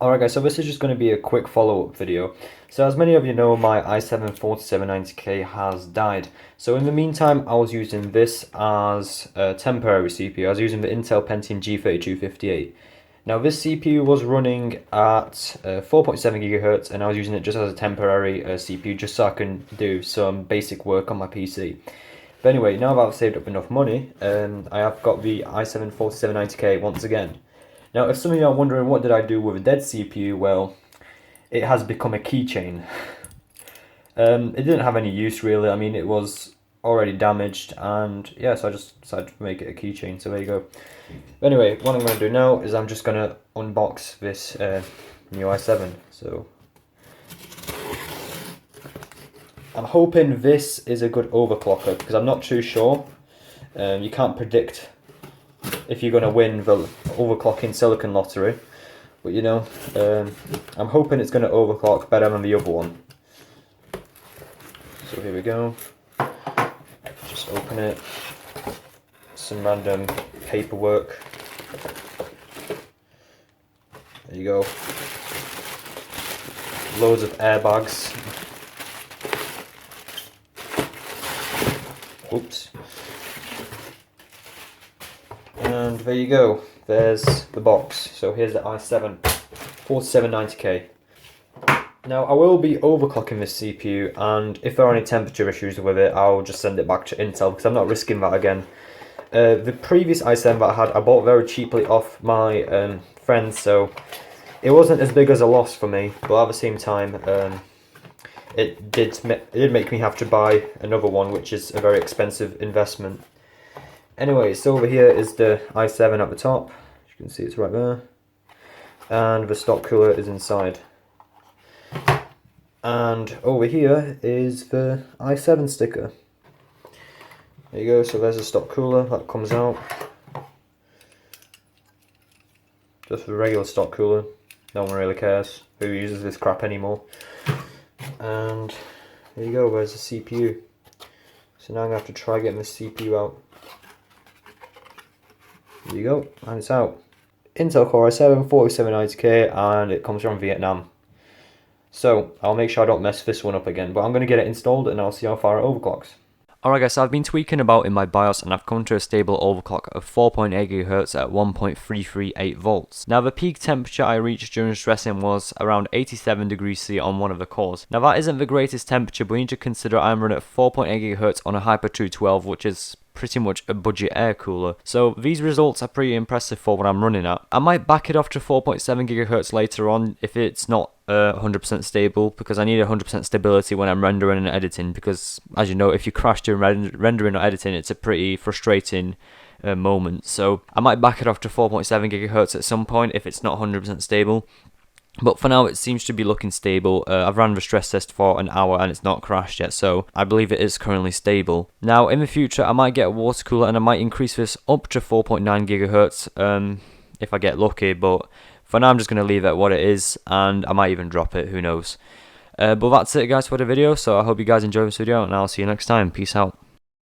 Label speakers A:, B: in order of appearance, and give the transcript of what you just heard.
A: Alright guys, so this is just going to be a quick follow-up video. So as many of you know, my i7-4790K has died. So in the meantime, I was using this as a temporary CPU. I was using the Intel Pentium G3258. Now this CPU was running at 4.7 GHz, and I was using it just as a temporary CPU, just so I can do some basic work on my PC. But anyway, now that I've saved up enough money, I have got the i7-4790K once again. Now, if some of you are wondering what did I do with a dead CPU, well, it has become a keychain. It didn't have any use really. I mean, it was already damaged, and yeah, so I just decided to make it a keychain. So there you go. But anyway, what I'm going to do now is I'm just going to unbox this new i7. So I'm hoping this is a good overclocker, because I'm not too sure. You can't predict if you're going to win the overclocking silicon lottery, but you know, I'm hoping it's going to overclock better than the other one. So here we go, just open it, some random paperwork, there you go, loads of airbags, oops. And there you go, there's the box. So here's the i7-4790K. Now I will be overclocking this CPU, and if there are any temperature issues with it, I'll just send it back to Intel, because I'm not risking that again. The previous i7 that I had, I bought very cheaply off my friends, so it wasn't as big as a loss for me, but at the same time, it did make me have to buy another one, which is a very expensive investment. Anyway, so over here is the i7 at the top. As you can see, it's right there. And the stock cooler is inside. And over here is the i7 sticker. There you go, so there's the stock cooler that comes out. Just the regular stock cooler. No one really cares who uses this crap anymore. And there you go, there's the CPU. So now I'm going to have to try getting the CPU out. There you go, and it's out. Intel Core i7 4790K, and it comes from Vietnam. So I'll make sure I don't mess this one up again, but I'm going to get it installed and I'll see how far it overclocks. Alright guys, so I've been tweaking about in my BIOS, and I've come to a stable overclock of 4.8 GHz at 1.338 volts. Now the peak temperature I reached during stressing was around 87 degrees C on one of the cores. Now that isn't the greatest temperature, but you need to consider I'm running at 4.8 GHz on a Hyper 212, which is pretty much a budget air cooler. So these results are pretty impressive for what I'm running at. I might back it off to 4.7 GHz later on if it's not 100% stable, because I need 100% stability when I'm rendering and editing, because as you know, if you crash during rendering or editing, it's a pretty frustrating moment. So I might back it off to 4.7 GHz at some point if it's not 100% stable. But for now, it seems to be looking stable. I've ran the stress test for an hour and it's not crashed yet, so I believe it is currently stable. Now, in the future, I might get a water cooler and I might increase this up to 4.9 GHz if I get lucky, but for now, I'm just going to leave it at what it is, and I might even drop it, who knows. But that's it, guys, for the video, so I hope you guys enjoyed this video, and I'll see you next time. Peace out.